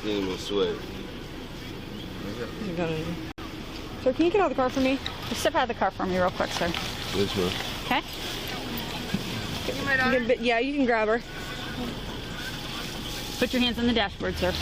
steam and sweat. Sir, can you get out of the car for me? Just step out of the car for me real quick, sir. Yes, ma'am. Okay? Yeah, you can grab her. Put your hands on the dashboard, sir.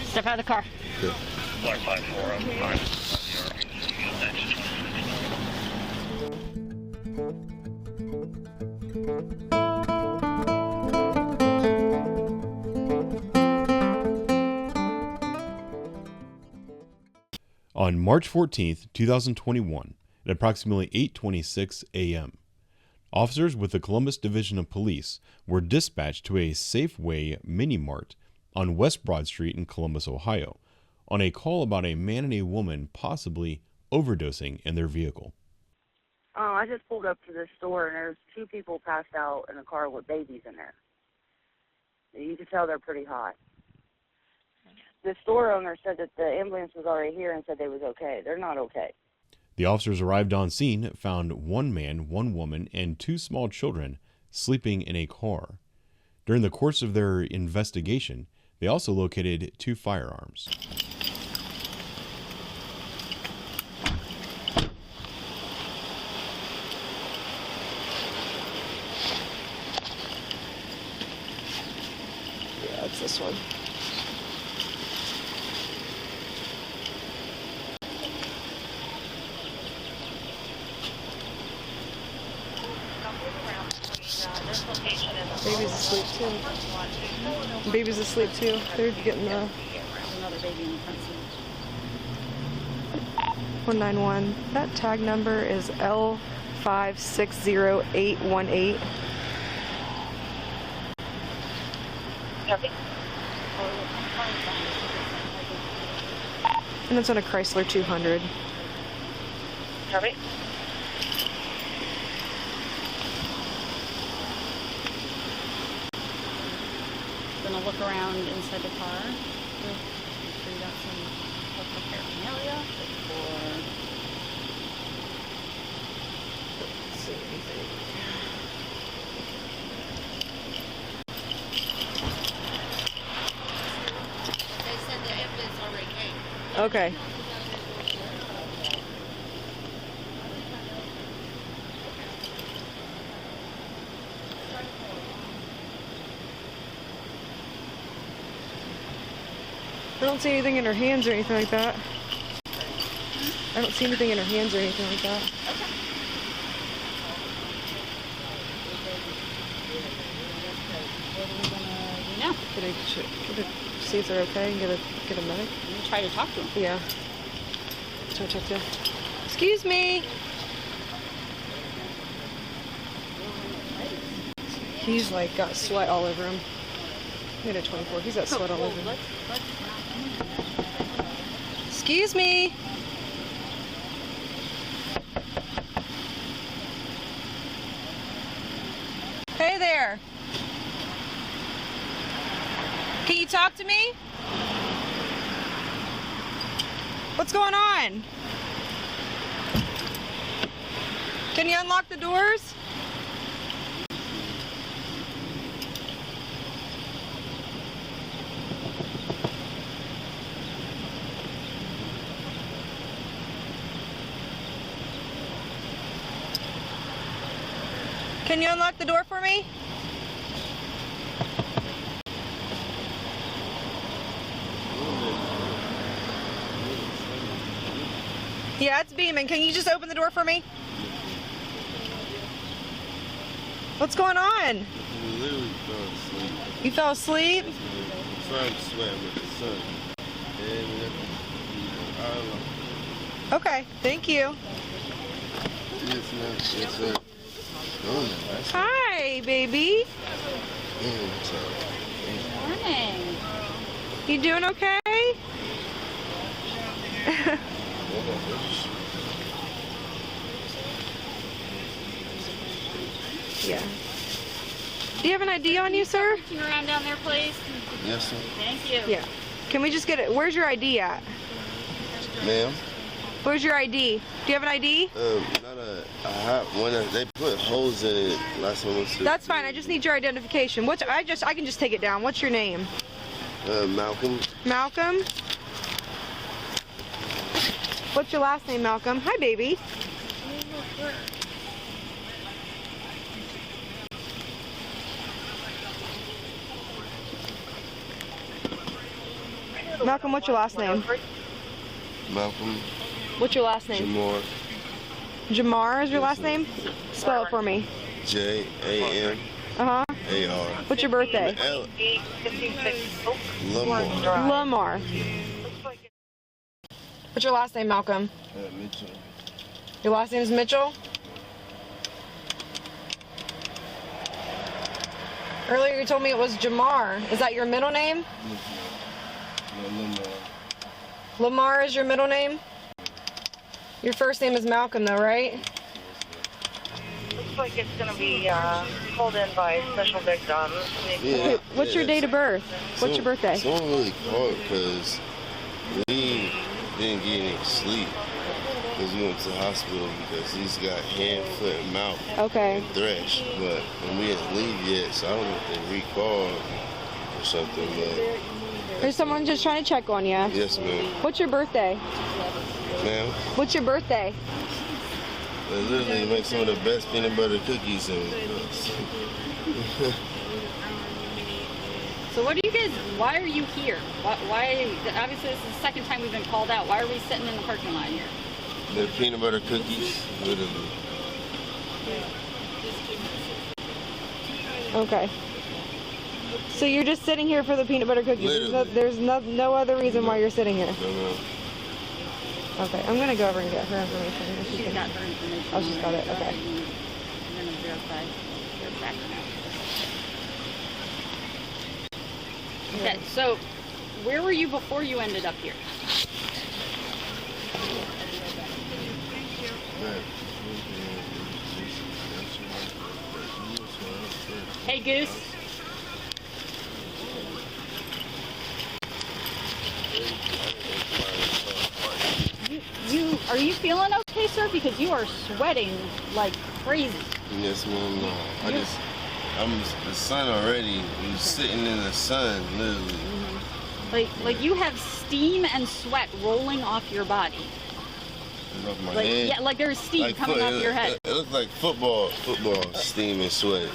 Step out of the car. Okay. On March 14th, 2021, at approximately 8:26 a.m., officers with the Columbus Division of Police were dispatched to a Safeway mini-mart on West Broad Street in Columbus, Ohio, on a call about a man and a woman possibly overdosing in their vehicle. I just pulled up to this store, and there's two people passed out in a car with babies in there. You can tell they're pretty hot. The store owner said that the ambulance was already here and said they was okay. They're not okay. The officers arrived on scene, found one man, one woman, and two small children sleeping in a car. During the course of their investigation, they also located 2 firearms. Yeah, it's this one. Baby's asleep too. Baby's asleep too. They're getting the 191. That tag number is L560818. And it's on a Chrysler 200. Copy. Gonna look around inside the car. Make sure you got some helpful paraphernalia before. Let's see anything. They said the ambulance already came. Okay. I don't see anything in her hands or anything like that. I don't see anything in her hands or anything like that. No. Can I see if they're okay and get a medic? You try to talk to him. Yeah. Try to talk to him. Excuse me. He's like got sweat all over him. He had a 24. He's got sweat all over him. Excuse me. Hey there. Can you talk to me? What's going on? Can you unlock the doors? Can you unlock the door for me? Yeah, it's beaming. Can you just open the door for me? What's going on? I literally fell asleep. You fell asleep? I'm trying to sweat with the sun. And, I don't know. Okay, thank you. Yes, ma'am. Yes, sir. Hi, baby. Morning. You doing okay? Yeah. Do you have an ID on you, sir? Reaching around down there, please. Yes, sir. Thank you. Yeah. Can we just get it? Where's your ID at? Ma'am? Where's your ID? Do you have an ID? Not a When they put holes in it last time I was That's fine. I just need your identification. I can just take it down. What's your name? Malcolm. Malcolm? What's your last name, Malcolm? Hi, baby. Malcolm, what's your last name? Malcolm. What's your last name? Jamar. Jamar is your last name? Spell it for me. Jamar. What's your birthday? Lamar. Lamar. What's your last name, Malcolm? Mitchell. Your last name is Mitchell? Earlier you told me it was Jamar. Is that your middle name? Lamar. Lamar is your middle name? Your first name is Malcolm though, right? Looks like it's going to be called in by special victims. Yeah. What's your date of birth? What's your birthday? Someone really called because we didn't get any sleep because we went to the hospital because he's got hand, foot, and mouth Okay. thresh. But when we didn't leave yet, so I don't know if they recalled or something. But There's someone just trying to check on you. yes, ma'am. What's your birthday? Ma'am, What's your birthday? they literally make some of the best peanut butter cookies and So what do you guys, why are you here? Why, obviously this is the second time we've been called out. Why are we sitting in the parking lot here? the peanut butter cookies, literally. Okay. So you're just sitting here for the peanut butter cookies. There's no other reason why you're sitting here. No, no. Okay, I'm gonna go over and get her information. If she She's can- got her information. Oh, she's got it, okay. I'm gonna verify your background. Okay, so where were you before you ended up here? Hey, Goose. Are you feeling okay, sir? Because you are sweating like crazy. Yes, ma'am. No. I'm the sun already. I'm sitting in the sun, literally. Like you have steam and sweat rolling off your body. Off my Like head. yeah, like there's steam coming off your head. It looks like football steam and sweat.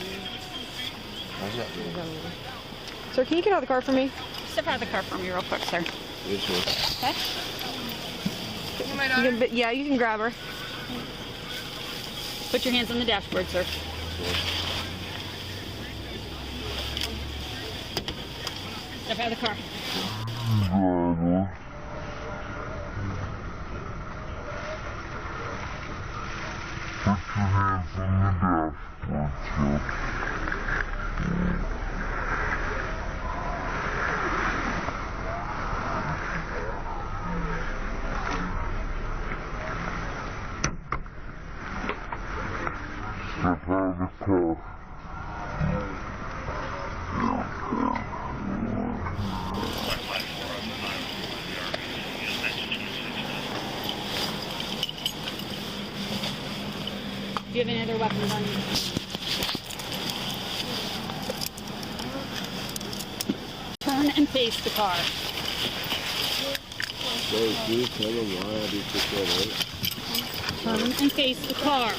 Sir, can you get out of the car for me? Step out of the car for me real quick, sir. This one. Okay? You can grab her. Put your hands on the dashboard, sir. Step out of the car. Do you have any other weapons on you? Turn and face the car. So, can you tell them why I did pick that up? Turn and face the car.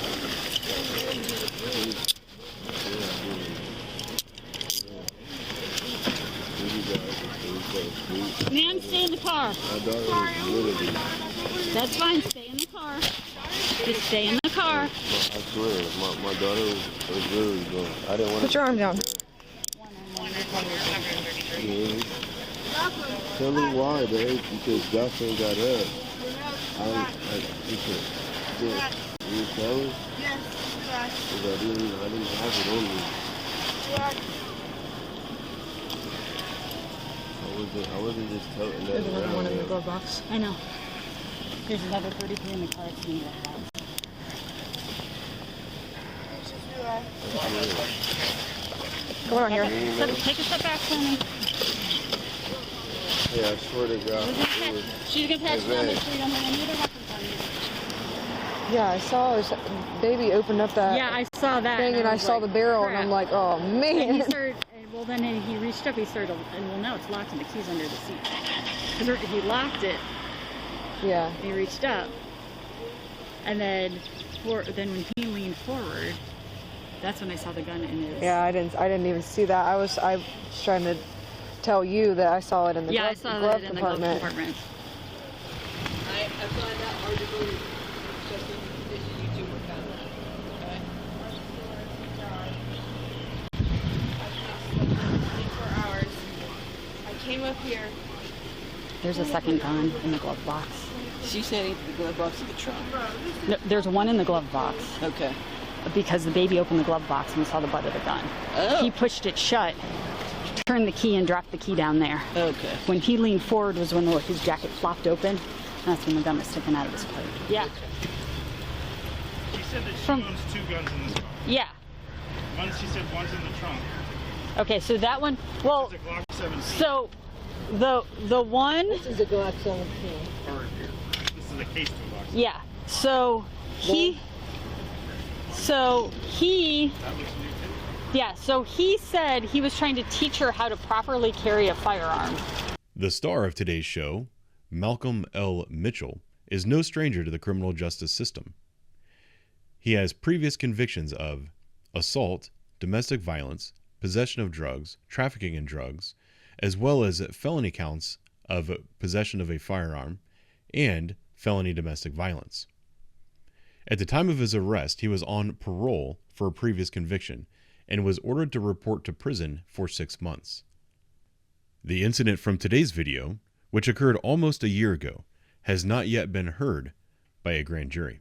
Man, stay in the car. My daughter was literally, That's fine. Stay in the car. Just stay in the car. I swear, my daughter was literally going. I didn't want Put your arm down. Tell me why, babe, because Jocelyn got up. You tell her? Yes, Because I didn't have it on me. I wasn't just telling that. There's another one in the glove box. I know. There's another 33 in the car. It's me. Come on here. Take a step back for me. Yeah, I swear to God. She's gonna patch you down. Make sure you don't have any other weapons on you. Yeah, I saw his baby open up that Yeah, I saw that. thing, and I was saw like, the barrel, and crap. I'm like, oh And man. he started, and well, then he reached up, he started, and well, now it's locked and the key's under the seat. Because he locked it, Yeah. and he reached up. And then when he leaned forward, that's when I saw the gun in his... Yeah, I didn't even see that. I was trying to tell you that I saw it in the Yeah, glove, I saw glove that in the glove compartment. compartment. I found that article just in this YouTuber found that. Okay? 24 hours. I came up here. There's a second gun in the glove box. She said the glove box in the trunk. No, there's one in the glove box. Okay. Because the baby opened the glove box and we saw the butt of the gun. Oh. He pushed it shut, turned the key, and dropped the key down there. Okay. When he leaned forward was when his jacket flopped open. And that's when the gun was sticking out of his coat. Yeah. She said that she From- owns 2 guns in this car. Yeah. She said one's in the trunk. Okay, so that one, well, It's a Glock 17. so the one, This is a Glock 17. Or this is a case to a Glock 17. yeah. So he That looks new too. yeah, so he said he was trying to teach her how to properly carry a firearm. The star of today's show, Malcolm L. Mitchell, is no stranger to the criminal justice system. He has previous convictions of assault, domestic violence, possession of drugs, trafficking in drugs, as well as felony counts of possession of a firearm and felony domestic violence. At the time of his arrest, he was on parole for a previous conviction and was ordered to report to prison for 6 months. The incident from today's video, which occurred almost a year ago, has not yet been heard by a grand jury.